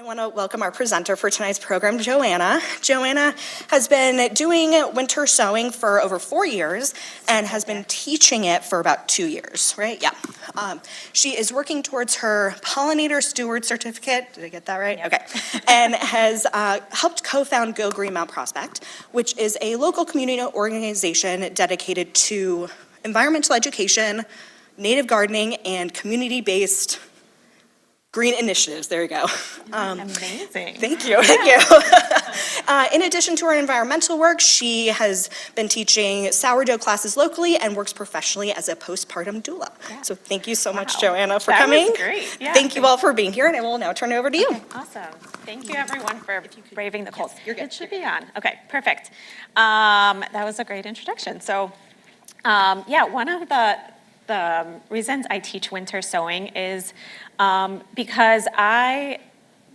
want to welcome our presenter for tonight's program, Joanna. Joanna has been doing winter sowing for over 4 years and has been teaching it for about 2 years, right? Yeah. She is working towards her pollinator steward certificate. Did I get that right? Yep. Okay. And has helped co-found Go Green Mount Prospect, which is a local community organization dedicated to environmental education, native gardening, and community-based green initiatives. There you go. Amazing. Thank you. Thank you. In addition to her environmental work, she has been teaching sourdough classes locally and works professionally as a postpartum doula. Yeah. So thank you so much, Wow. Joanna, for That coming. was great. Yeah. Thank you all for being here, and I will now turn it over to you. Okay, awesome. Thank you, everyone, for braving the cold. you're good. It should be on. Okay, perfect. That was a great introduction. So, one of the reasons I teach winter sowing is because I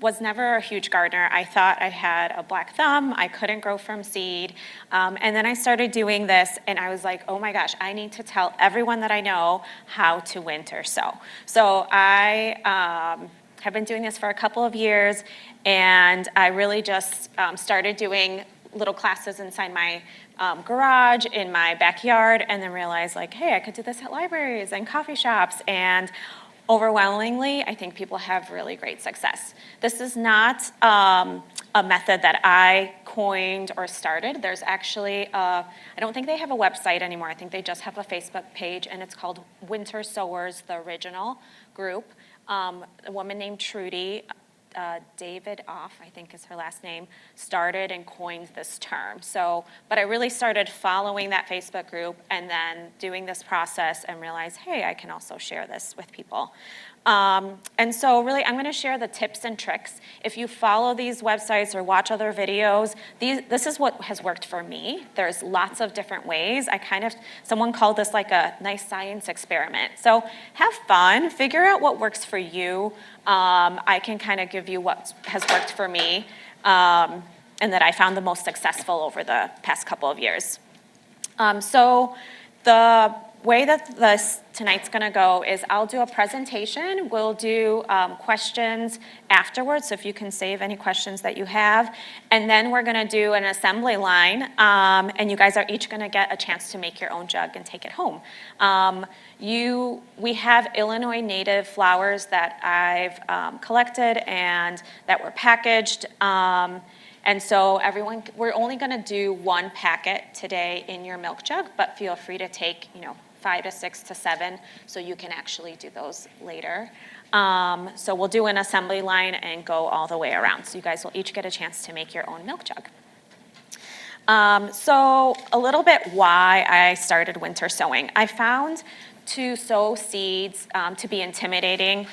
was never a huge gardener. I thought I had a black thumb. I couldn't grow from seed. And then I started doing this, and I was like, oh my gosh, I need to tell everyone that I know how to winter sow. So I have been doing this for a couple of years, and I really just started doing little classes inside my garage, in my backyard, and then realized, like, hey, I could do this at libraries and coffee shops, and overwhelmingly, I think people have really great success. This is not a method that I coined or started. There's actually, I don't think they have a website anymore. I think they just have a Facebook page, and it's called Winter Sowers, the original group. A woman named Trudy, David Off, I think is her last name, started and coined this term. So, but I really started following that Facebook group and then doing this process and realized, hey, I can also share this with people. And so really, I'm going to share the tips and tricks. If you follow these websites or watch other videos, this is what has worked for me. There's lots of different ways. Someone called this like a nice science experiment. So have fun, figure out what works for you. I can kind of give you what has worked for me and that I found the most successful over the past couple of years. So the way that tonight's going to go is I'll do a presentation. We'll do questions afterwards, so if you can save any questions that you have. And then we're going to do an assembly line, and you guys are each going to get a chance to make your own jug and take it home. We have Illinois native flowers that I've collected and that were packaged. And so we're only going to do one packet today in your milk jug, but feel free to take, 5 to 6 to 7, so you can actually do those later. So we'll do an assembly line and go all the way around. So you guys will each get a chance to make your own milk jug. So a little bit why I started winter sowing. I found to sow seeds to be intimidating.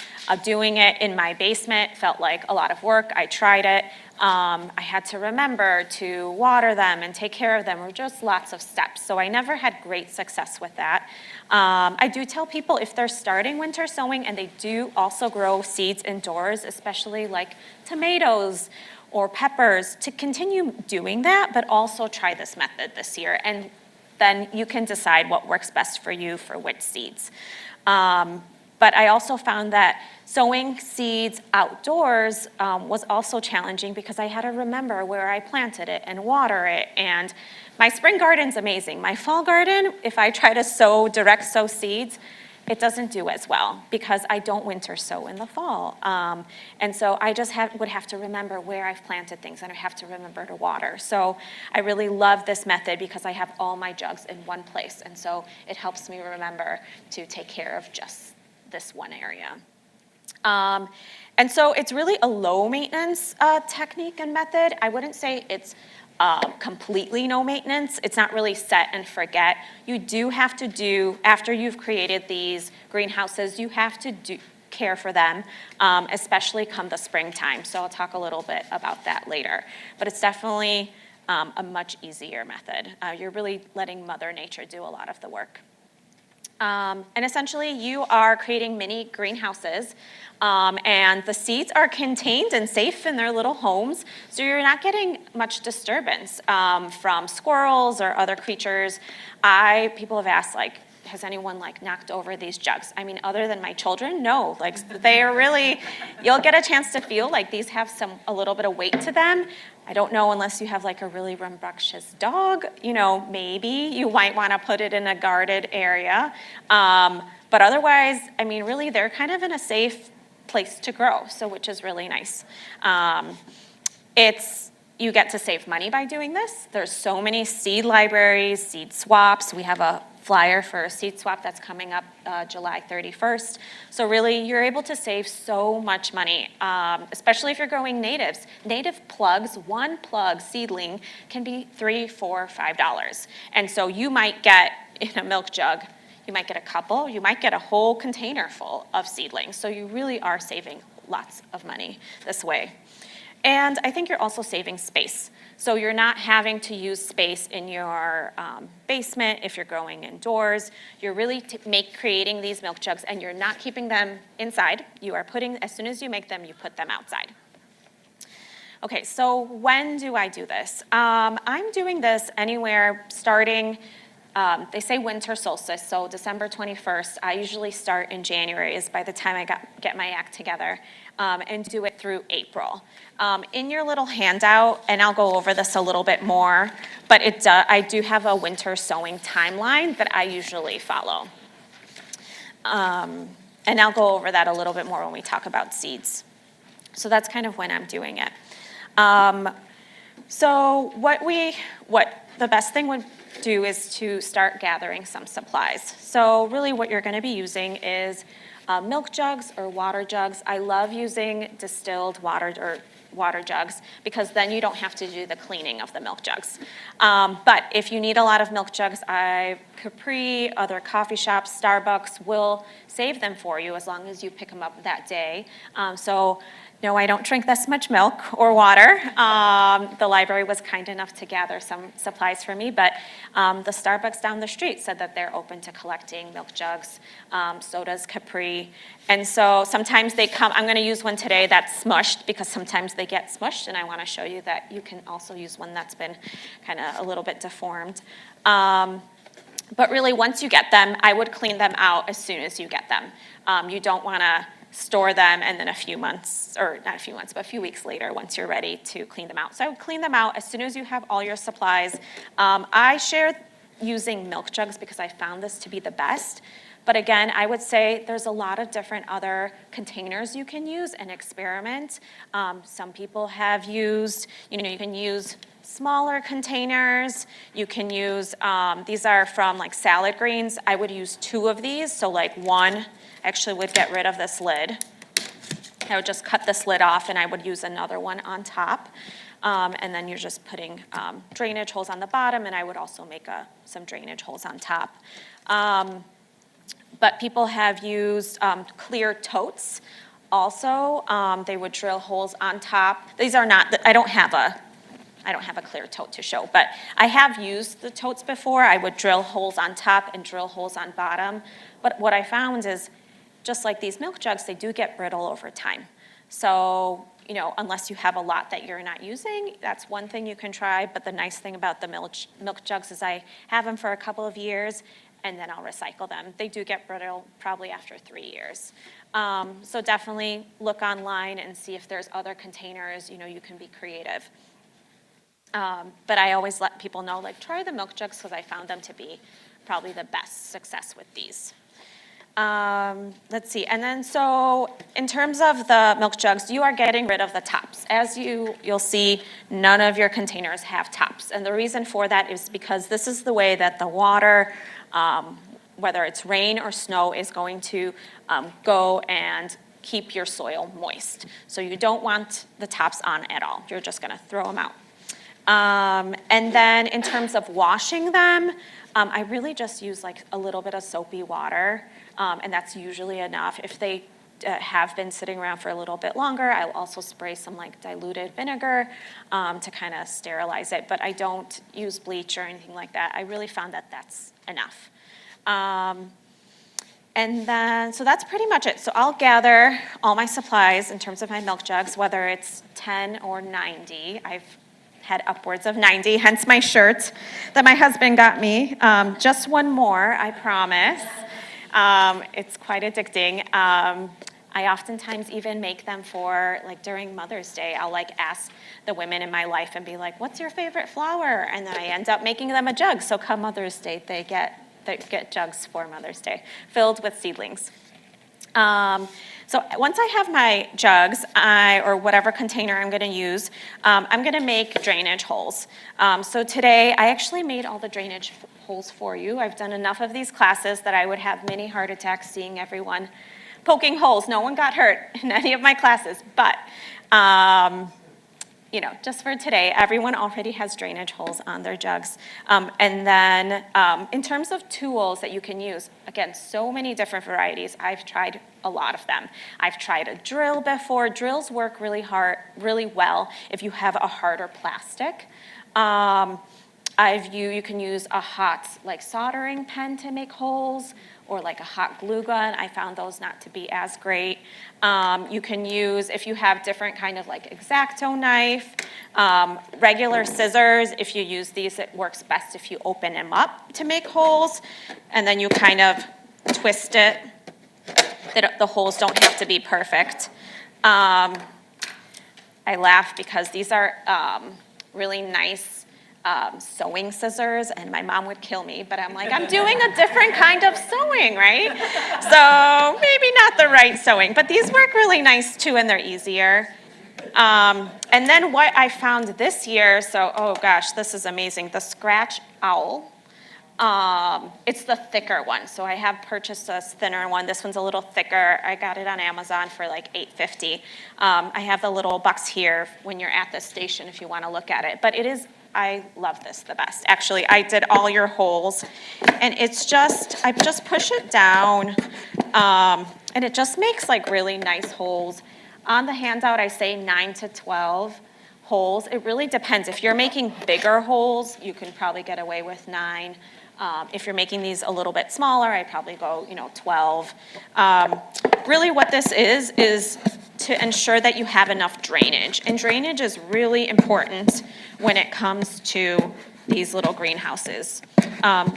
Doing it in my basement felt like a lot of work. I tried it. I had to remember to water them and take care of them, or just lots of steps. So I never had great success with that. I do tell people if they're starting winter sowing and they do also grow seeds indoors, especially like tomatoes or peppers, to continue doing that, but also try this method this year. And then you can decide what works best for you for which seeds. But I also found that sowing seeds outdoors was also challenging because I had to remember where I planted it and water it. And my spring garden's amazing. My fall garden, if I try to direct sow seeds, it doesn't do as well because I don't winter sow in the fall. And so I just would have to remember where I've planted things, and I have to remember to water. So I really love this method because I have all my jugs in one place. And so it helps me remember to take care of just this one area. And so it's really a low maintenance technique and method. I wouldn't say it's completely no maintenance. It's not really set and forget. You do have to do, after you've created these greenhouses, you have to care for them, especially come the springtime. So I'll talk a little bit about that later. But it's definitely a much easier method. You're really letting Mother Nature do a lot of the work. And essentially, you are creating mini greenhouses, and the seeds are contained and safe in their little homes, so you're not getting much disturbance from squirrels or other creatures. People have asked, like, has anyone like knocked over these jugs? I mean, other than my children, no. Like they are really, you'll get a chance to feel like these have a little bit of weight to them. I don't know unless you have like a really rambunctious dog, maybe you might want to put it in a guarded area. But otherwise, I mean, really, they're kind of in a safe place to grow, so which is really nice. You get to save money by doing this. There's so many seed libraries, seed swaps. We have a flyer for a seed swap that's coming up July 31st. So really, you're able to save so much money, especially if you're growing natives. Native plugs, one plug seedling can be $3, $4, $5. And so you might get in a milk jug, you might get a couple, you might get a whole container full of seedlings. So you really are saving lots of money this way. And I think you're also saving space. So you're not having to use space in your basement if you're growing indoors. You're really creating these milk jugs, and you're not keeping them inside. You are putting, as soon as you make them, you put them outside. Okay, so when do I do this? I'm doing this anywhere starting, they say winter solstice, so December 21st. I usually start in January is by the time I get my act together, and do it through April. In your little handout, and I'll go over this a little bit more, but I do have a winter sowing timeline that I usually follow. And I'll go over that a little bit more when we talk about seeds. So that's kind of when I'm doing it. So what the best thing would do is to start gathering some supplies. So really what you're going to be using is milk jugs or water jugs. I love using distilled water or water jugs because then you don't have to do the cleaning of the milk jugs. But if you need a lot of milk jugs, Capri, other coffee shops, Starbucks will save them for you as long as you pick them up that day. No, I don't drink this much milk or water. The library was kind enough to gather some supplies for me, but the Starbucks down the street said that they're open to collecting milk jugs. So does Capri. And so sometimes they come, I'm gonna use one today that's smushed because sometimes they get smushed, and I wanna show you that you can also use one that's been kind of a little bit deformed. But really, once you get them, I would clean them out as soon as you get them. You don't wanna store them and then a few months, or not a few months, but a few weeks later once you're ready to clean them out. So I would clean them out as soon as you have all your supplies. I share using milk jugs because I found this to be the best. But again, I would say there's a lot of different other containers you can use and experiment. Some people have used, you can use smaller containers. You can use, these are from like salad greens. I would use 2 of these, so like one actually would get rid of this lid. I would just cut this lid off and I would use another one on top. And then you're just putting drainage holes on the bottom, and I would also make some drainage holes on top. But people have used clear totes also. They would drill holes on top. These are not, I don't have a clear tote to show, but I have used the totes before. I would drill holes on top and drill holes on bottom. But what I found is, just like these milk jugs, they do get brittle over time. So, unless you have a lot that you're not using, that's one thing you can try. But the nice thing about the milk jugs is I have them for a couple of years, and then I'll recycle them. They do get brittle probably after 3 years. So definitely look online and see if there's other containers, you can be creative. But I always let people know, try the milk jugs because I found them to be probably the best success with these. Let's see, and then so in terms of the milk jugs, you are getting rid of the tops. As you'll see, none of your containers have tops. And the reason for that is because this is the way that the water, whether it's rain or snow, is going to go and keep your soil moist. So you don't want the tops on at all. You're just gonna throw them out. And then in terms of washing them, I really just use a little bit of soapy water, and that's usually enough. If they have been sitting around for a little bit longer, I'll also spray some diluted vinegar to kind of sterilize it, but I don't use bleach or anything like that. I really found that that's enough. And then, so that's pretty much it. So I'll gather all my supplies in terms of my milk jugs, whether it's 10 or 90. I've had upwards of 90, hence my shirt that my husband got me. Just one more, I promise. It's quite addicting. I oftentimes even make them for, like, during Mother's Day. I'll, like, ask the women in my life and be like, what's your favorite flower? And then I end up making them a jug. So come Mother's Day, they get jugs for Mother's Day filled with seedlings. So once I have my jugs, or whatever container I'm gonna use, I'm gonna make drainage holes. So today, I actually made all the drainage holes for you. I've done enough of these classes that I would have many heart attacks seeing everyone poking holes. No one got hurt in any of my classes, but just for today, everyone already has drainage holes on their jugs. And then in terms of tools that you can use, again, so many different varieties. I've tried a lot of them. I've tried a drill before. Drills work really well if you have a harder plastic. You can use a hot soldering pen to make holes, or like a hot glue gun. I found those not to be as great. You can use, if you have different kind of like X-Acto knife, regular scissors. If you use these, it works best if you open them up to make holes, and then you kind of twist it. The holes don't have to be perfect. I laugh because these are really nice sewing scissors, and my mom would kill me, but I'm like, I'm doing a different kind of sewing, right? So maybe not the right sewing, but these work really nice too, and they're easier. And then what I found this year, oh gosh, this is amazing, the Scratch Owl. It's the thicker one, so I have purchased a thinner one. This one's a little thicker. I got it on Amazon for like $8.50. I have the little box here when you're at the station if you want to look at it, but I love this the best. Actually, I did all your holes, and I just push it down, and it just makes like really nice holes. On the handout, I say 9 to 12 holes. It really depends. If you're making bigger holes, you can probably get away with 9. If you're making these a little bit smaller, I probably go, 12. Really what this is to ensure that you have enough drainage. And drainage is really important when it comes to these little greenhouses.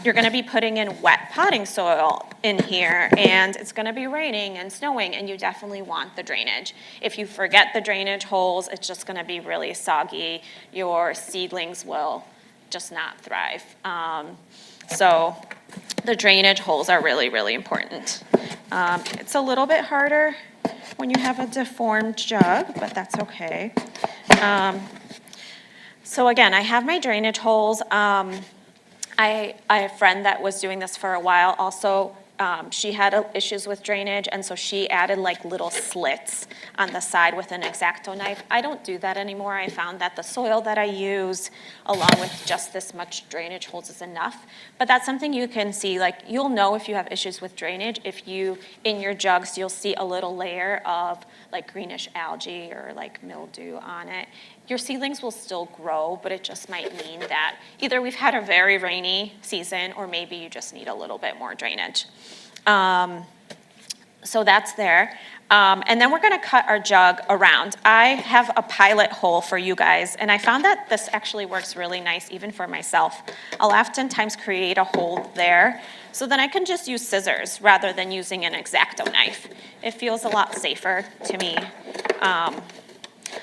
You're gonna be putting in wet potting soil in here, and it's gonna be raining and snowing, and you definitely want the drainage. If you forget the drainage holes, it's just gonna be really soggy. Your seedlings will just not thrive. So the drainage holes are really, really important. It's a little bit harder when you have a deformed jug, but that's okay. So again, I have my drainage holes. I have a friend that was doing this for a while. Also, she had issues with drainage, and so she added like little slits on the side with an X-Acto knife. I don't do that anymore. I found that the soil that I use, along with just this much drainage holes, is enough. But that's something you can see, like you'll know if you have issues with drainage. If in your jugs, you'll see a little layer of like greenish algae or like mildew on it. Your seedlings will still grow, but it just might mean that either we've had a very rainy season, or maybe you just need a little bit more drainage. So that's there. And then we're gonna cut our jug around. I have a pilot hole for you guys, and I found that this actually works really nice even for myself. I'll oftentimes create a hole there, so then I can just use scissors rather than using an X-Acto knife. It feels a lot safer to me.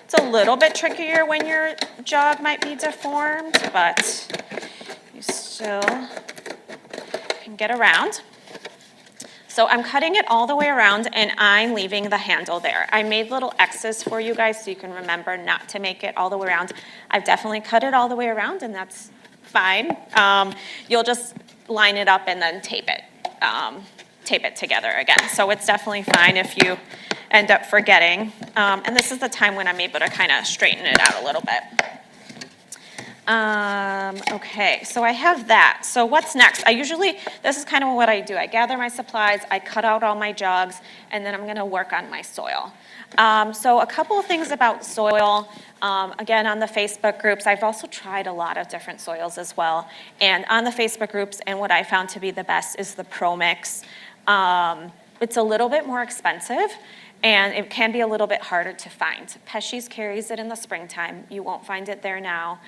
It's a little bit trickier when your jug might be deformed, but you still can get around. So I'm cutting it all the way around, and I'm leaving the handle there. I made little X's for you guys so you can remember not to make it all the way around. I've definitely cut it all the way around, and that's fine. You'll just line it up and then tape it together again. So it's definitely fine if you end up forgetting. And this is the time when I'm able to kind of straighten it out a little bit. Okay, so I have that. So what's next? This is kind of what I do. I gather my supplies, I cut out all my jugs, and then I'm gonna work on my soil. So a couple of things about soil. Again, on the Facebook groups, I've also tried a lot of different soils as well. And on the Facebook groups, and what I found to be the best is the Pro Mix. It's a little bit more expensive, And it can be a little bit harder to find. Pesci's carries it in the springtime. You won't find it there now.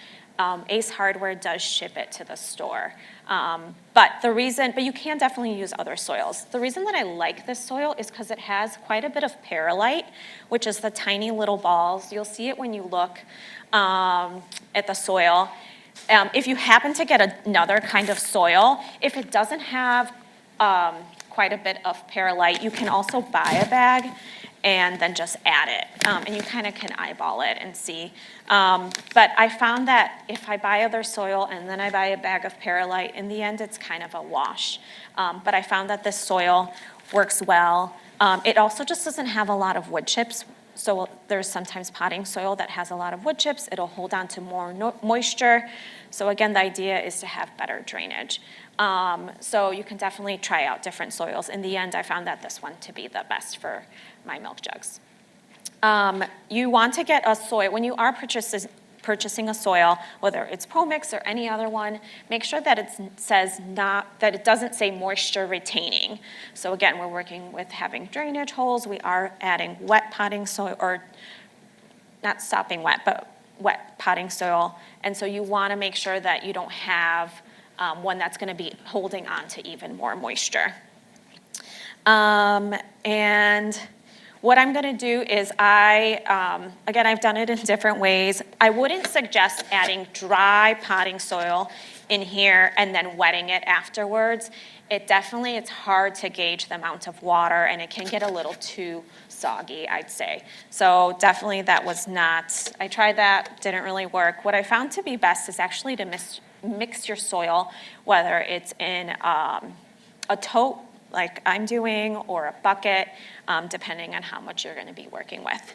Ace Hardware does ship it to the store. But you can definitely use other soils. The reason that I like this soil is because it has quite a bit of perlite, which is the tiny little balls. You'll see it when you look at the soil. If you happen to get another kind of soil, if it doesn't have quite a bit of perlite, you can also buy a bag and then just add it. And you kind of can eyeball it and see. But I found that if I buy other soil and then I buy a bag of perlite, in the end, it's kind of a wash. But I found that this soil works well. It also just doesn't have a lot of wood chips. So there's sometimes potting soil that has a lot of wood chips. It'll hold on to more moisture. So again, the idea is to have better drainage. So you can definitely try out different soils. In the end, I found that this one to be the best for my milk jugs. You want to get a soil, when you are purchasing a soil, whether it's ProMix or any other one, make sure that it doesn't say moisture retaining. So again, we're working with having drainage holes. We are adding wet potting soil, or not stopping wet, but wet potting soil. And so you want to make sure that you don't have one that's going to be holding on to even more moisture. And what I'm going to do is again, I've done it in different ways. I wouldn't suggest adding dry potting soil in here and then wetting it afterwards. It's hard to gauge the amount of water, and it can get a little too soggy, I'd say. So definitely I tried that, didn't really work. What I found to be best is actually to mix your soil, whether it's in a tote, like I'm doing, or a bucket, depending on how much you're going to be working with.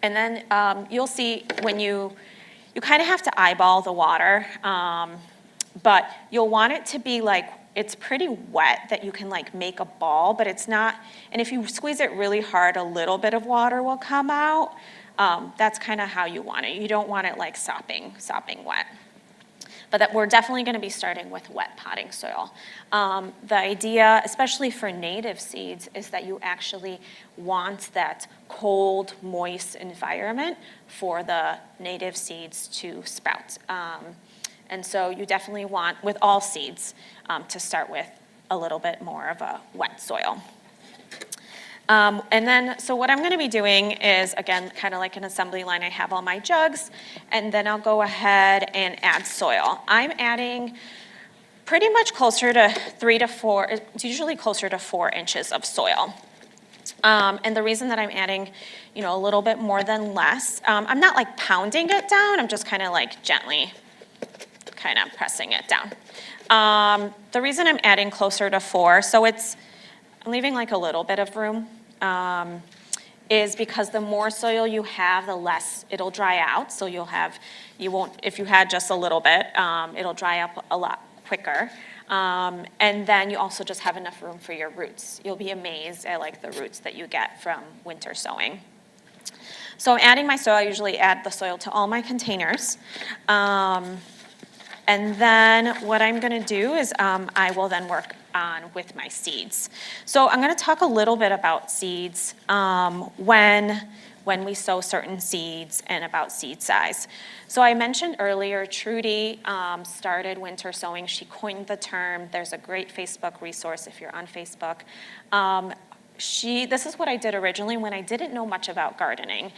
And then you'll see when you kind of have to eyeball the water, but you'll want it to be like, it's pretty wet that you can like make a ball, but it's not, and if you squeeze it really hard, a little bit of water will come out. That's kind of how you want it. You don't want it like sopping wet. But that we're definitely going to be starting with wet potting soil. The idea, especially for native seeds, is that you actually want that cold, moist environment for the native seeds to sprout. And so you definitely want, with all seeds, to start with a little bit more of a wet soil. And then, so what I'm going to be doing is, again, kind of like an assembly line, I have all my jugs, and then I'll go ahead and add soil. I'm adding pretty much closer to 3 to 4, it's usually closer to 4 inches of soil. And the reason that I'm adding, a little bit more than less, I'm not like pounding it down, I'm just kind of like gently kind of pressing it down. The reason I'm adding closer to 4, so I'm leaving like a little bit of room, is because the more soil you have, the less it'll dry out. So if you had just a little bit, it'll dry up a lot quicker. And then you also just have enough room for your roots. You'll be amazed at like the roots that you get from winter sowing. So I'm adding my soil. I usually add the soil to all my containers. And then what I'm going to do is I will then work on with my seeds. So I'm going to talk a little bit about seeds when we sow certain seeds and about seed size. So I mentioned earlier, Trudy started winter sowing. She coined the term. There's a great Facebook resource if you're on Facebook. This is what I did originally when I didn't know much about gardening.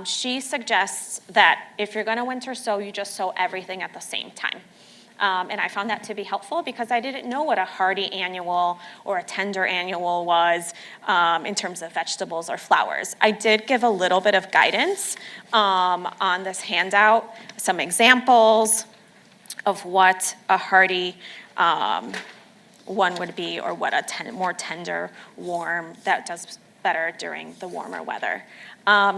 She suggests that if you're going to winter sow, you just sow everything at the same time. And I found that to be helpful because I didn't know what a hardy annual or a tender annual was in terms of vegetables or flowers. I did give a little bit of guidance on this handout, some examples of what a hardy one would be, or what a more tender, warm, that does better during the warmer weather.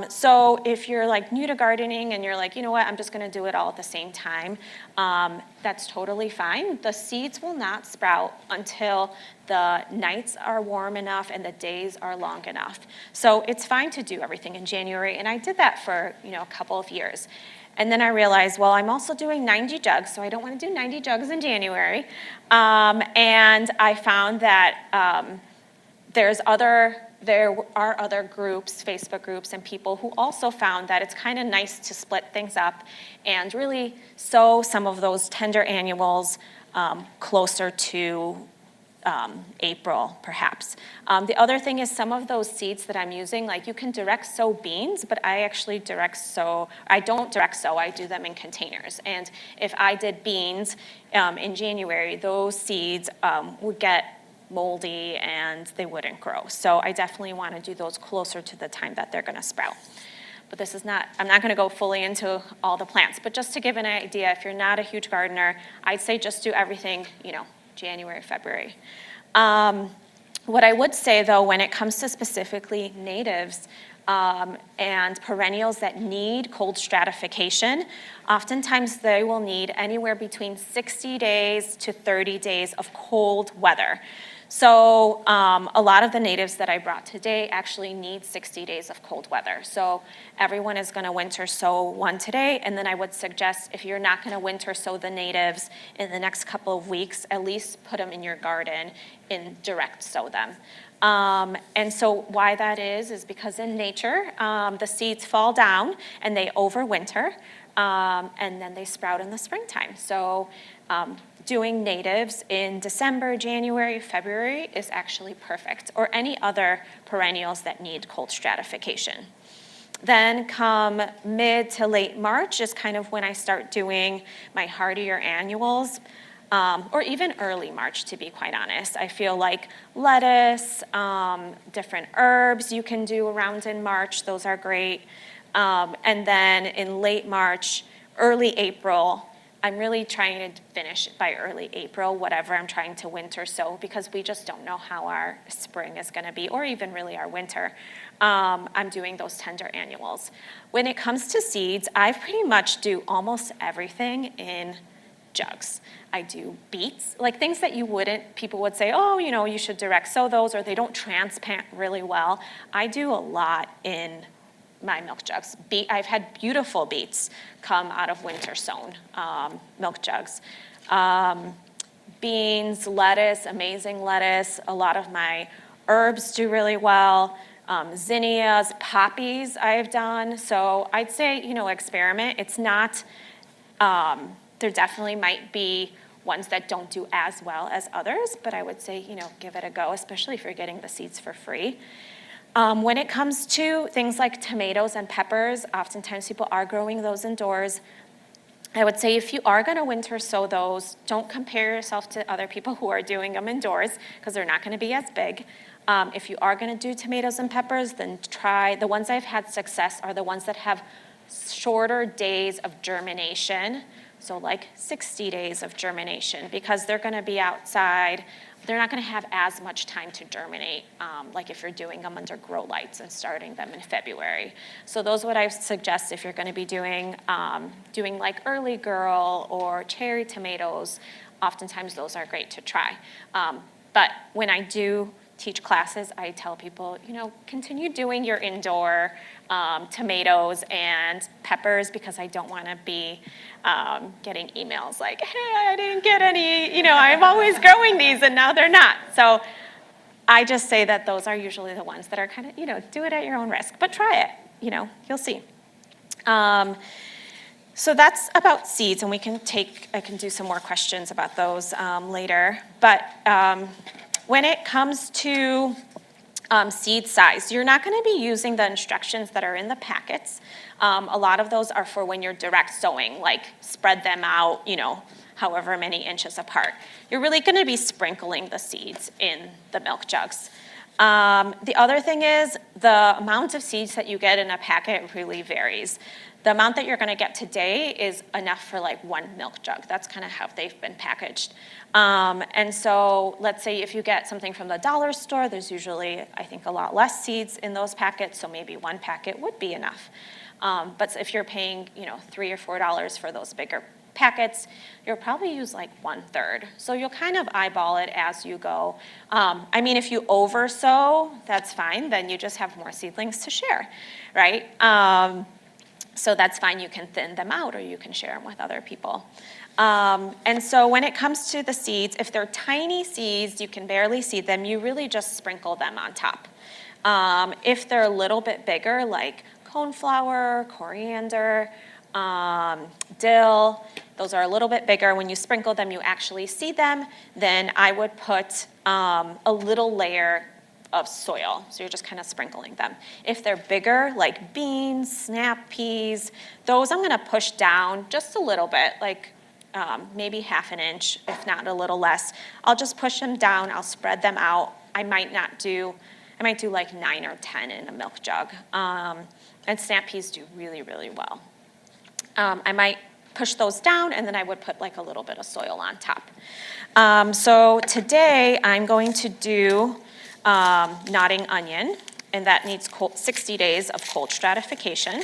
So if you're like new to gardening and you're like, you know what, I'm just gonna do it all at the same time, that's totally fine. The seeds will not sprout until the nights are warm enough and the days are long enough. So it's fine to do everything in January, and I did that for a couple of years. And then I realized, well, I'm also doing 90 jugs, so I don't want to do 90 jugs in January. And I found that there's other there are other groups, Facebook groups, and people who also found that it's kind of nice to split things up and really sow some of those tender annuals closer to April, perhaps. The other thing is some of those seeds that I'm using, like you can direct sow beans, but I actually I don't direct sow, I do them in containers. And if I did beans in January, those seeds would get moldy and they wouldn't grow. So I definitely want to do those closer to the time that they're going to sprout. But I'm not going to go fully into all the plants, but just to give an idea, if you're not a huge gardener, I'd say just do everything, January, February. What I would say though, when it comes to specifically natives and perennials that need cold stratification, oftentimes they will need anywhere between 60 days to 30 days of cold weather. So a lot of the natives that I brought today actually need 60 days of cold weather. So everyone is going to winter sow one today, and then I would suggest if you're not going to winter sow the natives in the next couple of weeks, at least put them in your garden and direct sow them. And so why that is because in nature, the seeds fall down and they overwinter, and then they sprout in the springtime. So doing natives in December, January, February is actually perfect, or any other perennials that need cold stratification. Then come mid to late March is kind of when I start doing my hardier annuals, or even early March, to be quite honest. I feel like lettuce, different herbs you can do around in March, those are great. And then in late March, early April, I'm really trying to finish by early April, whatever I'm trying to winter sow, because we just don't know how our spring is going to be, or even really our winter. I'm doing those tender annuals. When it comes to seeds, I pretty much do almost everything in jugs. I do beets, like things that people would say, oh, you should direct sow those, or they don't transplant really well. I do a lot in my milk jugs. I've had beautiful beets come out of winter sown milk jugs. Beans, lettuce, amazing lettuce. A lot of my herbs do really well. Zinnias, poppies I've done. So I'd say, experiment. It's not, there definitely might be ones that don't do as well as others, but I would say, give it a go, especially if you're getting the seeds for free. When it comes to things like tomatoes and peppers, oftentimes people are growing those indoors. I would say if you are going to winter sow those, don't compare yourself to other people who are doing them indoors, because they're not going to be as big. If you are going to do tomatoes and peppers, then try, the ones I've had success are the ones that have shorter days of germination, so like 60 days of germination, because they're going to be outside. They're not going to have as much time to germinate, like if you're doing them under grow lights and starting them in February. So those are what I suggest if you're going to be doing like early girl or cherry tomatoes. Oftentimes those are great to try. But when I do teach classes, I tell people, continue doing your indoor tomatoes and peppers, because I don't want to be getting emails like, hey, I didn't get any, I'm always growing these and now they're not. So I just say that those are usually the ones that are kind of, do it at your own risk, but try it, you'll see. So that's about seeds, and I can do some more questions about those later. But when it comes to seed size, you're not going to be using the instructions that are in the packets. A lot of those are for when you're direct sowing, like spread them out, however many inches apart. You're really going to be sprinkling the seeds in the milk jugs. The other thing is the amount of seeds that you get in a packet really varies. The amount that you're going to get today is enough for like one milk jug. That's kind of how they've been packaged. And so let's say if you get something from the dollar store, there's usually, I think, a lot less seeds in those packets, so maybe one packet would be enough. But if you're paying, $3 or $4 for those bigger packets, you'll probably use like 1/3. So you'll kind of eyeball it as you go. If you over sow, that's fine. Then you just have more seedlings to share, right? So that's fine. You can thin them out, or you can share them with other people. And so when it comes to the seeds, if they're tiny seeds, you can barely see them, you really just sprinkle them on top. If they're a little bit bigger, like coneflower, coriander, dill, those are a little bit bigger. When you sprinkle them, you actually see them. Then I would put a little layer of soil. So you're just kind of sprinkling them. If they're bigger, like beans, snap peas, those I'm gonna push down just a little bit, like maybe half an inch, if not a little less. I'll just push them down, I'll spread them out. I might do like 9 or 10 in a milk jug. And snap peas do really, really well. I might push those down, and then I would put like a little bit of soil on top. So today I'm going to do nodding onion, and that needs 60 days of cold stratification.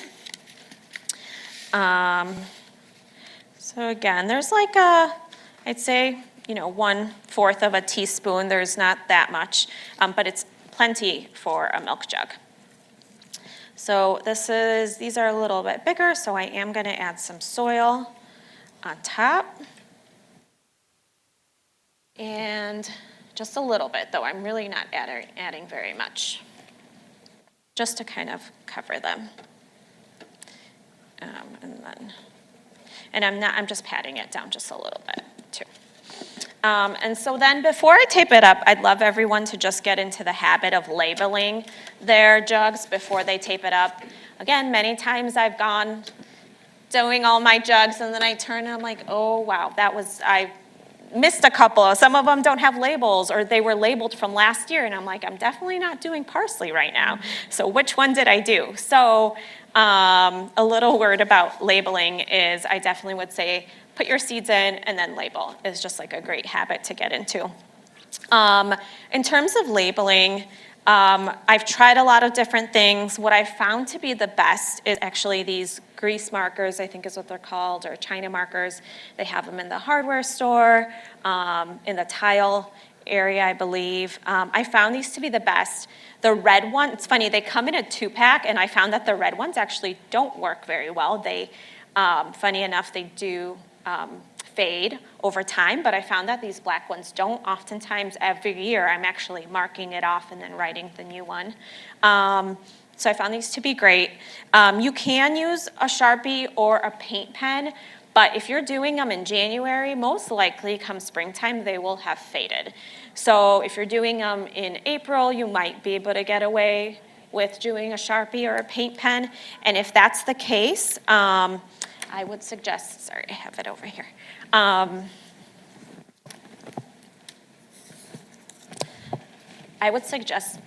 So again, there's like I'd say, 1/4 of a teaspoon. There's not that much, but it's plenty for a milk jug. So these are a little bit bigger, so I am gonna add some soil on top. And just a little bit, though. I'm really not adding very much, just to kind of cover them. I'm just patting it down just a little bit, too. And so then before I tape it up, I'd love everyone to just get into the habit of labeling their jugs before they tape it up. Again, many times I've gone doing all my jugs, and then I turn and I'm like, oh, wow, I missed a couple. Some of them don't have labels, or they were labeled from last year, and I'm like, I'm definitely not doing parsley right now. So which one did I do? So a little word about labeling is I definitely would say put your seeds in and then label is just like a great habit to get into. In terms of labeling, I've tried a lot of different things. What I found to be the best is actually these grease markers, I think is what they're called, or China markers. They have them in the hardware store, in the tile area, I believe. I found these to be the best. The red one, it's funny, they come in a 2-pack, and I found that the red ones actually don't work very well. They, funny enough, they do fade over time, but I found that these black ones don't. Oftentimes, every year, I'm actually marking it off and then writing the new one. So I found these to be great. You can use a Sharpie or a paint pen, but if you're doing them in January, most likely come springtime, they will have faded. So if you're doing them in April, you might be able to get away with doing a Sharpie or a paint pen. And if that's the case, I would suggest, sorry, I have it over here. I would suggest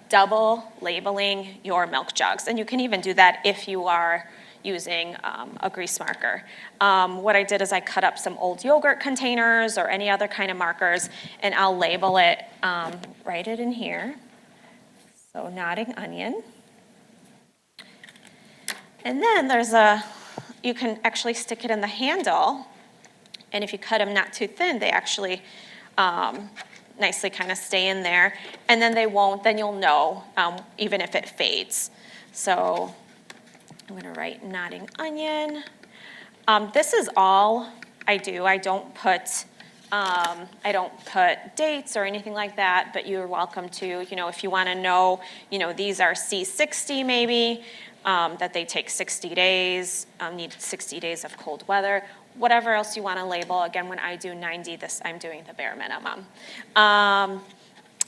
double labeling your milk jugs. And you can even do that if you are using a grease marker. What I did is I cut up some old yogurt containers or any other kind of markers, and I'll label it, write it in here. So nodding onion. And then you can actually stick it in the handle, and if you cut them not too thin, they actually nicely kind of stay in there, and then then you'll know even if it fades. So I'm gonna write nodding onion. This is all I do. I don't put dates or anything like that, but you're welcome to, if you wanna know, these are C60 maybe, that they take 60 days, need 60 days of cold weather, whatever else you want to label. Again, when I do 90, I'm doing the bare minimum.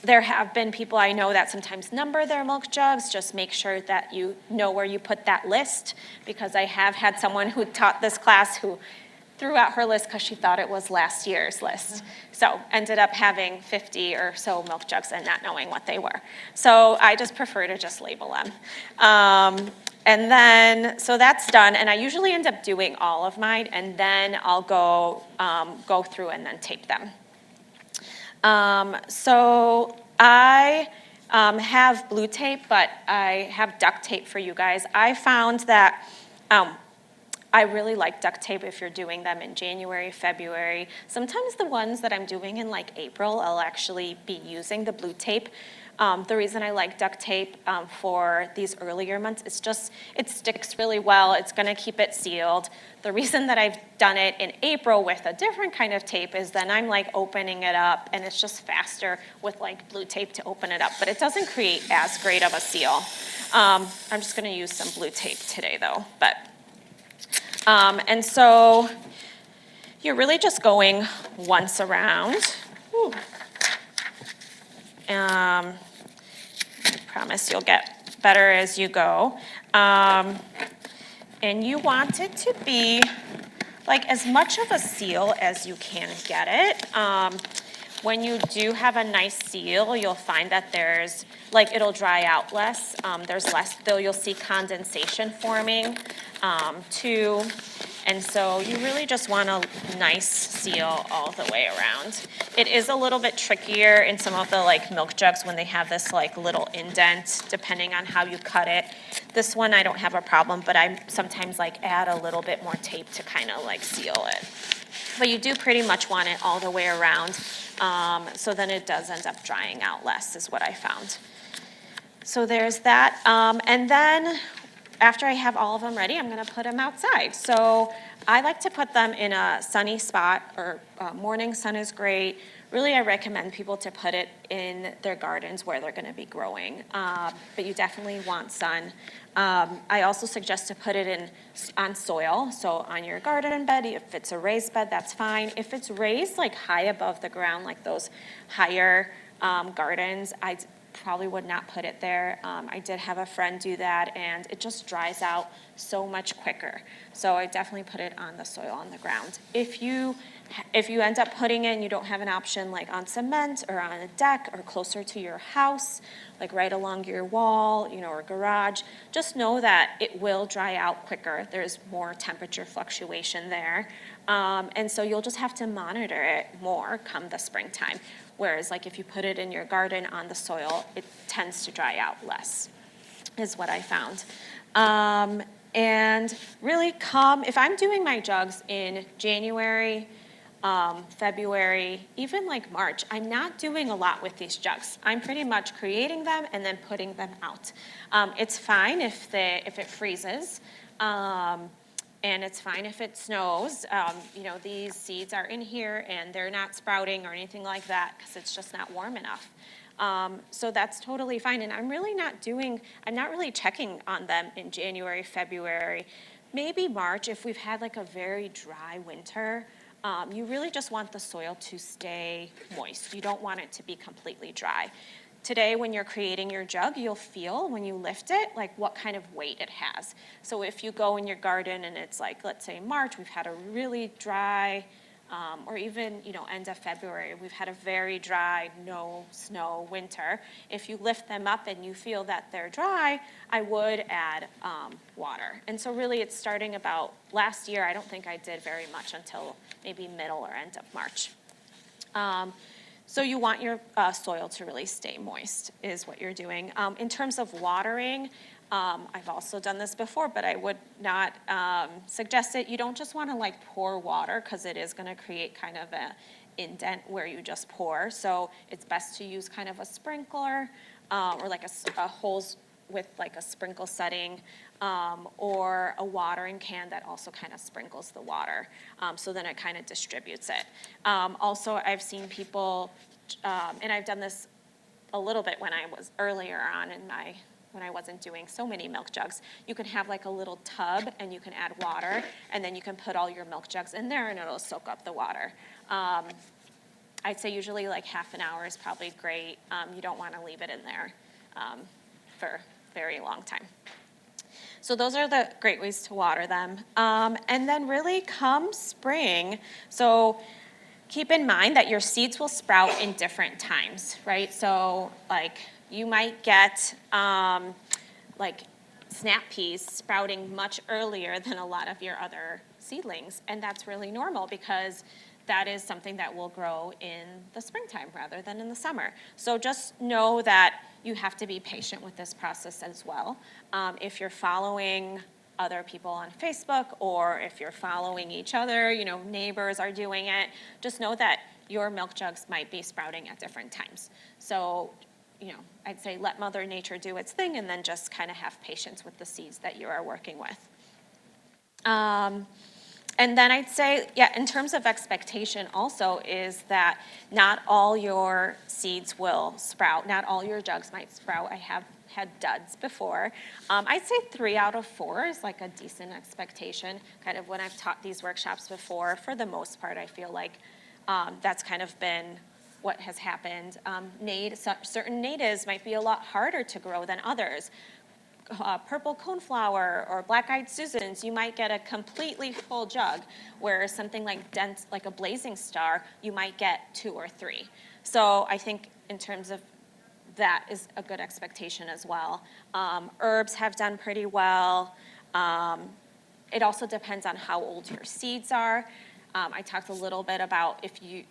There have been people I know that sometimes number their milk jugs. Just make sure that you know where you put that list, because I have had someone who taught this class who threw out her list because she thought it was last year's list. So ended up having 50 or so milk jugs and not knowing what they were. So I just prefer to just label them. And then, so that's done, and I usually end up doing all of mine, and then I'll go through and then tape them. So I have blue tape, but I have duct tape for you guys. I found that I really like duct tape if you're doing them in January, February. Sometimes the ones that I'm doing in like April, I'll actually be using the blue tape. The reason I like duct tape for these earlier months is just it sticks really well. It's going to keep it sealed. The reason that I've done it in April with a different kind of tape is then I'm like opening it up and it's just faster with like blue tape to open it up, but it doesn't create as great of a seal. I'm just going to use some blue tape today though. And so you're really just going once around. Whew. I promise you'll get better as you go. And you want it to be like as much of a seal as you can get it. When you do have a nice seal, you'll find that there's, like it'll dry out less. There's less, though you'll see condensation forming too. And so you really just want a nice seal all the way around. It is a little bit trickier in some of the like milk jugs when they have this like little indent, depending on how you cut it. This one I don't have a problem, but I sometimes like add a little bit more tape to kind of like seal it. But you do pretty much want it all the way around, so then it does end up drying out less is what I found. So there's that. And then after I have all of them ready, I'm gonna put them outside. So I like to put them in a sunny spot, or morning sun is great. Really, I recommend people to put it in their gardens where they're gonna be growing, but you definitely want sun. I also suggest to put it on soil, so on your garden bed. If it's a raised bed, that's fine. If it's raised like high above the ground, like those higher gardens, I probably would not put it there. I did have a friend do that, and it just dries out so much quicker. So I definitely put it on the soil on the ground. If you end up putting it and you don't have an option like on cement or on a deck or closer to your house, like right along your wall, or garage, just know that it will dry out quicker. There's more temperature fluctuation there. And so you'll just have to monitor it more come the springtime. Whereas like if you put it in your garden on the soil, it tends to dry out less, is what I found. And really if I'm doing my jugs in January, February, even like March, I'm not doing a lot with these jugs. I'm pretty much creating them and then putting them out. It's fine if it freezes, and it's fine if it snows. These seeds are in here and they're not sprouting or anything like that because it's just not warm enough. So that's totally fine. And I'm not really checking on them in January, February, maybe March if we've had like a very dry winter. You really just want the soil to stay moist. You don't want it to be completely dry. Today, when you're creating your jug, you'll feel when you lift it, like what kind of weight it has. So if you go in your garden and it's like, let's say March, we've had a really dry, or even, end of February, we've had a very dry, no snow winter. If you lift them up and you feel that they're dry, I would add water. And so really it's starting about last year. I don't think I did very much until maybe middle or end of March. So you want your soil to really stay moist is what you're doing. In terms of watering, I've also done this before, but I would not suggest it. You don't just want to like pour water because it is going to create kind of an indent where you just pour. So it's best to use kind of a sprinkler or like a hose with like a sprinkle setting, or a watering can that also kind of sprinkles the water, so then it kind of distributes it. Also, I've seen people, and I've done this a little bit when I was earlier on when I wasn't doing so many milk jugs. You can have like a little tub and you can add water, and then you can put all your milk jugs in there and it'll soak up the water. I'd say usually like half an hour is probably great. You don't want to leave it in there for a very long time. So those are the great ways to water them. And then really come spring, so keep in mind that your seeds will sprout in different times, right? So like you might get like snap peas sprouting much earlier than a lot of your other seedlings. And that's really normal because that is something that will grow in the springtime rather than in the summer. So just know that you have to be patient with this process as well. If you're following other people on Facebook, or if you're following each other, neighbors are doing it, just know that your milk jugs might be sprouting at different times. So, I'd say let Mother Nature do its thing, and then just kind of have patience with the seeds that you are working with. And then I'd say, in terms of expectation also, is that not all your seeds will sprout. Not all your jugs might sprout. I have had duds before. I'd say 3 out of 4 is like a decent expectation. Kind of when I've taught these workshops before, for the most part, I feel like that's kind of been what has happened. Certain natives might be a lot harder to grow than others. Purple coneflower or black-eyed Susans, you might get a completely full jug, whereas something like dense, like a blazing star, you might get 2 or 3. So I think in terms of that is a good expectation as well. Herbs have done pretty well. It also depends on how old your seeds are. I talked a little bit about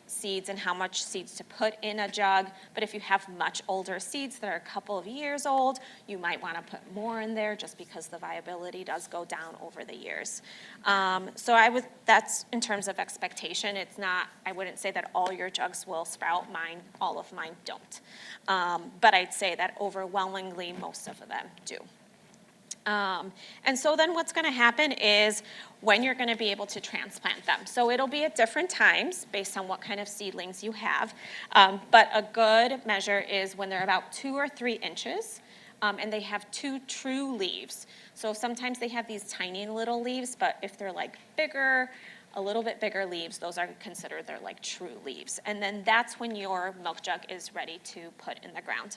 seeds and how much seeds to put in a jug, but if you have much older seeds that are a couple of years old, you might want to put more in there just because the viability does go down over the years. So that's in terms of expectation. I wouldn't say that all your jugs will sprout. All of mine don't. But I'd say that overwhelmingly most of them do. And so then what's going to happen is when you're going to be able to transplant them. So it'll be at different times based on what kind of seedlings you have. But a good measure is when they're about 2 or 3 inches and they have 2 true leaves. So sometimes they have these tiny little leaves, but if they're like a little bit bigger leaves, those are considered their like true leaves. And then that's when your milk jug is ready to put in the ground.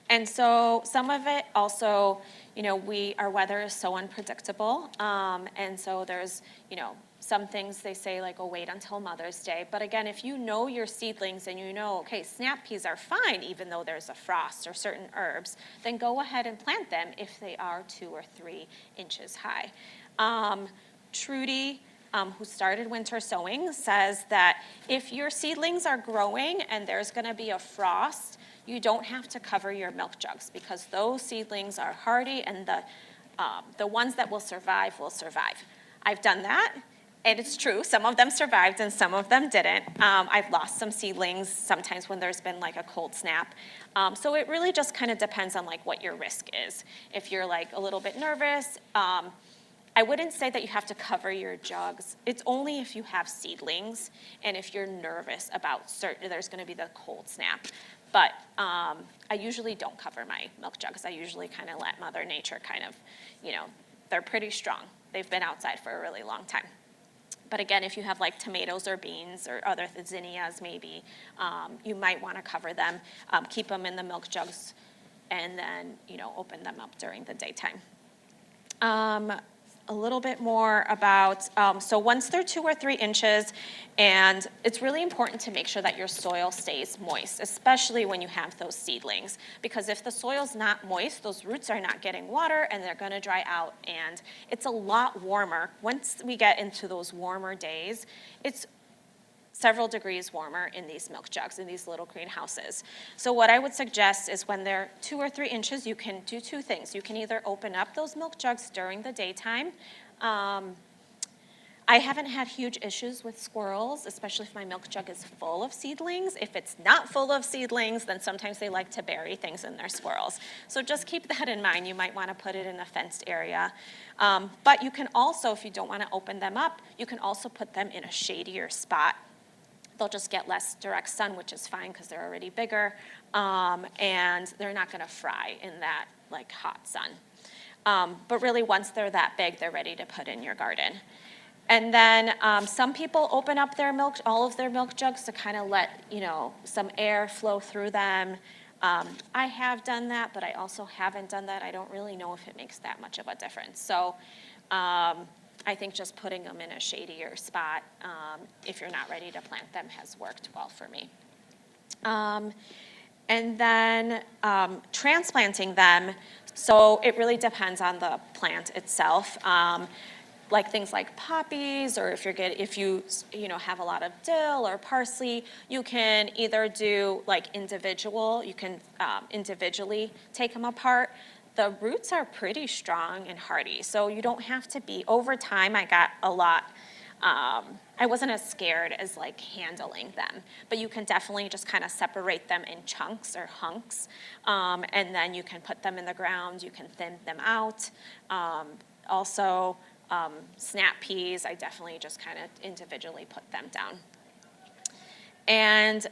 And so some of it also, our weather is so unpredictable. And so there's, some things they say like, wait until Mother's Day. But again, if you know your seedlings and okay, snap peas are fine even though there's a frost or certain herbs, then go ahead and plant them if they are 2 or 3 inches high. Trudy, who started winter sowing, says that if your seedlings are growing and there's going to be a frost, you don't have to cover your milk jugs because those seedlings are hardy and the ones that will survive. I've done that, and it's true. Some of them survived and some of them didn't. I've lost some seedlings sometimes when there's been like a cold snap. So it really just kind of depends on like what your risk is. If you're like a little bit nervous, I wouldn't say that you have to cover your jugs. It's only if you have seedlings and if you're nervous about there's going to be the cold snap. But I usually don't cover my milk jugs. I usually kind of let Mother Nature they're pretty strong. They've been outside for a really long time. But again, if you have like tomatoes or beans or other zinnias maybe, you might want to cover them, keep them in the milk jugs, and then, open them up during the daytime. A little bit more about, so once they're 2 or 3 inches, and it's really important to make sure that your soil stays moist, especially when you have those seedlings, because if the soil's not moist, those roots are not getting water and they're going to dry out, and it's a lot warmer. Once we get into those warmer days, it's several degrees warmer in these milk jugs, in these little greenhouses. So what I would suggest is when they're 2 or 3 inches, you can do 2 things. You can either open up those milk jugs during the daytime. I haven't had huge issues with squirrels, especially if my milk jug is full of seedlings. If it's not full of seedlings, then sometimes they like to bury things in their squirrels. So just keep that in mind. You might want to put it in a fenced area. But you can also, if you don't want to open them up, you can also put them in a shadier spot. They'll just get less direct sun, which is fine because they're already bigger, and they're not going to fry in that like hot sun. But really, once they're that big, they're ready to put in your garden. And then some people open up all of their milk jugs to kind of let some air flow through them. I have done that, but I also haven't done that. I don't really know if it makes that much of a difference. So I think just putting them in a shadier spot, if you're not ready to plant them, has worked well for me. And then transplanting them, so it really depends on the plant itself. Like things like poppies, or if you have a lot of dill or parsley, you can either do like you can individually take them apart. the roots are pretty strong and hardy, so you don't have to be, over time I got a lot, I wasn't as scared as like handling them, but you can definitely just kind of separate them in chunks or hunks, and then you can put them in the ground, you can thin them out. Also, snap peas, I definitely just kind of individually put them down. And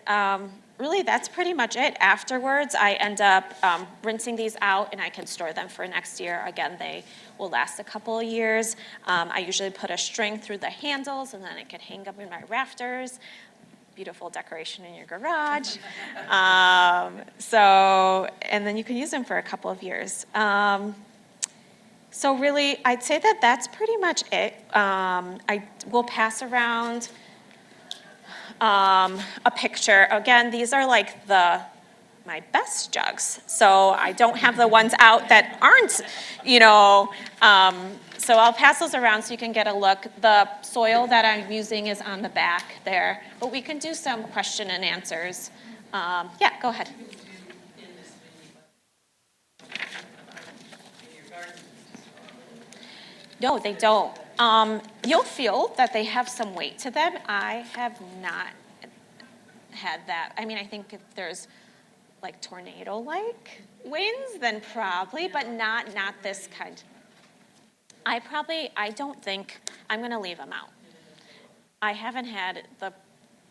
really, that's pretty much it. Afterwards, I end up rinsing these out, and I can store them for next year. Again, they will last a couple of years. I usually put a string through the handles, and then I can hang them in my rafters. Beautiful decoration in your garage. And then you can use them for a couple of years. So really, I'd say that that's pretty much it. I will pass around a picture. Again, these are like my best jugs. So I don't have the ones out that aren't, so I'll pass those around so you can get a look. The soil that I'm using is on the back there, but we can do some question and answers. Yeah, go ahead. No, they don't. You'll feel that they have some weight to them. I have not had that. I mean, I think if there's like tornado-like winds, then probably, but not this kind. I don't think, I'm gonna leave them out. I haven't had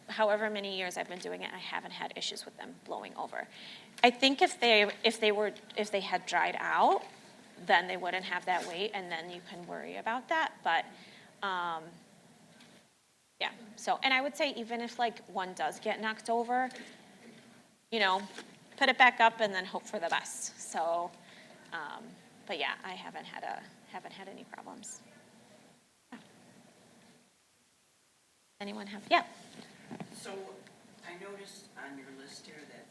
however many years I've been doing it, I haven't had issues with them blowing over. I think if they had dried out, then they wouldn't have that weight, and then you can worry about that. But yeah, so, and I would say even if like one does get knocked over, put it back up and then hope for the best. So, but yeah, I haven't had any problems. Yeah. Anyone have? Yeah. So I noticed on your list here that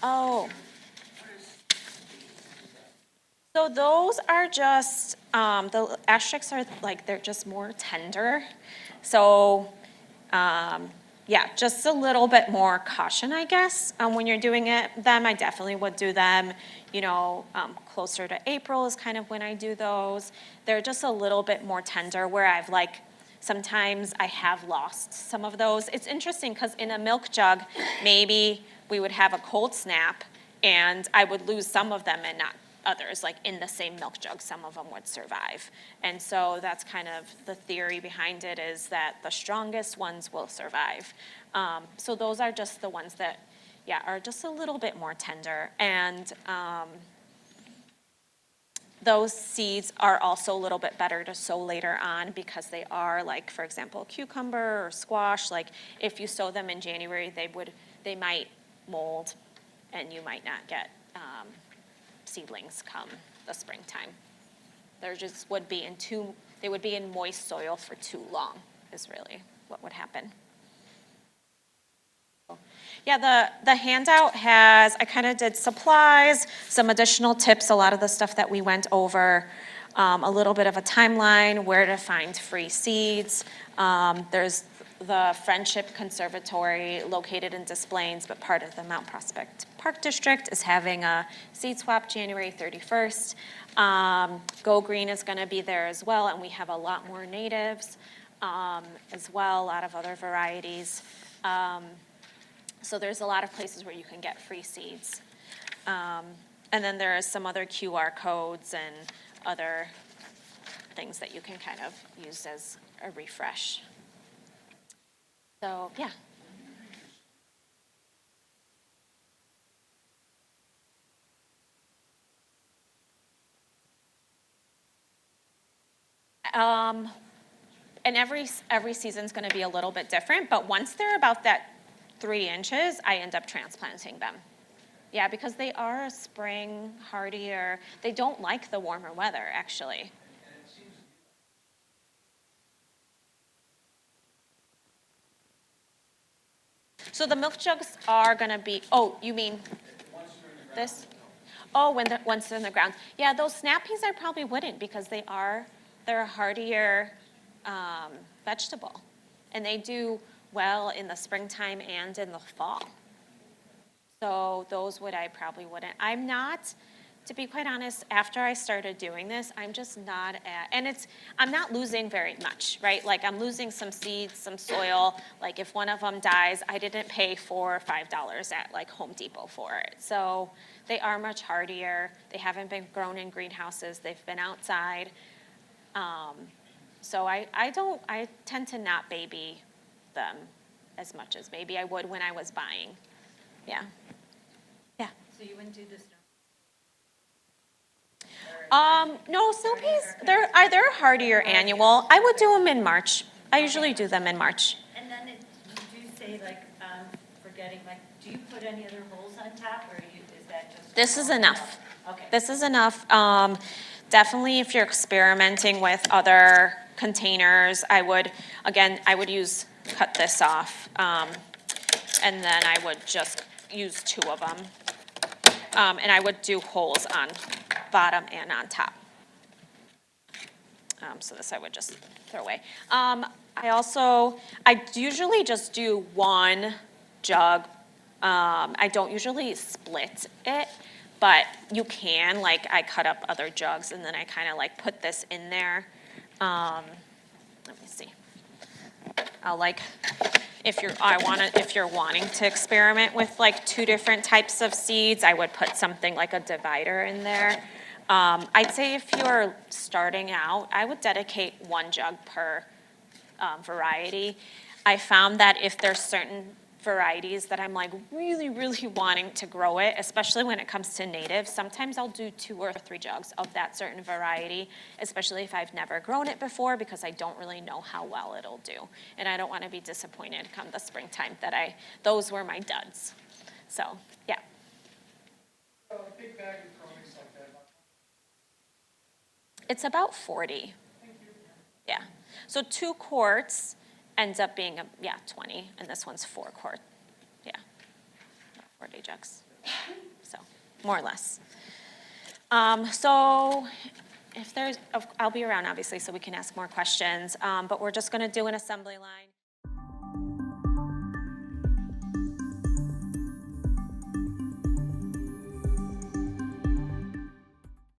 Oh. So those are just, the asterisks are like, they're just more tender. So, yeah, just a little bit more caution, I guess, when you're doing them. I definitely would do them, closer to April is kind of when I do those. They're just a little bit more tender, where sometimes I have lost some of those. It's interesting because in a milk jug, maybe we would have a cold snap and I would lose some of them and not others. Like in the same milk jug, some of them would survive. And so that's kind of the theory behind it, is that the strongest ones will survive. So those are just the ones that, are just a little bit more tender. And those seeds are also a little bit better to sow later on, because they are, like, for example, cucumber or squash. Like if you sow them in January, they might mold and you might not get seedlings come the springtime. They would be in moist soil for too long, is really what would happen. Yeah, the handout I kind of did supplies, some additional tips, a lot of the stuff that we went over, a little bit of a timeline, where to find free seeds. There's the Friendship Conservatory located in Des Plaines, but part of the Mount Prospect Park District, is having a seed swap January 31st. Go Green is going to be there as well, and we have a lot more natives as well, a lot of other varieties. So there's a lot of places where you can get free seeds. And then there are some other QR codes and other things that you can kind of use as a refresh. So, yeah. And every season's going to be a little bit different, but once they're about that 3 inches, I end up transplanting them. Yeah, because they are a spring hardier. They don't like the warmer weather, actually. So the milk jugs are going to be, you mean this? Oh, once they're in the ground. Yeah, those snap peas I probably wouldn't, because they're a hardier vegetable. And they do well in the springtime and in the fall. So those I probably wouldn't. I'm not, to be quite honest, after I started doing this, I'm just not at, and I'm not losing very much, right? Like I'm losing some seeds, some soil. Like if one of them dies, I didn't pay $4 or $5 at like Home Depot for it. So they are much hardier. They haven't been grown in greenhouses. They've been outside. So I tend to not baby them as much as maybe I would when I was buying. Yeah. Yeah. So you wouldn't do this? No, snow peas, they're hardier annual. I would do them in March. I usually do them in March. And then you do say like, forgetting, like, do you put any other holes on top or is that just? This is enough. Okay. This is enough. Definitely if you're experimenting with other containers, I would cut this off. And then I would just use 2 of them. And I would do holes on bottom and on top. So this I would just throw away. I usually just do 1 jug. I don't usually split it, but you can, like I cut up other jugs and then I kind of like put this in there. Let me see. If you're wanting to experiment with like 2 different types of seeds, I would put something like a divider in there. I'd say if you're starting out, I would dedicate 1 jug per variety. I found that if there's certain varieties that I'm like really, really wanting to grow it, especially when it comes to native, sometimes I'll do 2 or 3 jugs of that certain variety, especially if I've never grown it before because I don't really know how well it'll do. And I don't want to be disappointed come the springtime that those were my duds. So, yeah. A big bag of growings like that. It's about 40. Yeah. So 2 quarts ends up being 20, and this one's 4 quart. Yeah. 40 jugs. So, more or less. So if I'll be around obviously so we can ask more questions, but we're just gonna do an assembly line.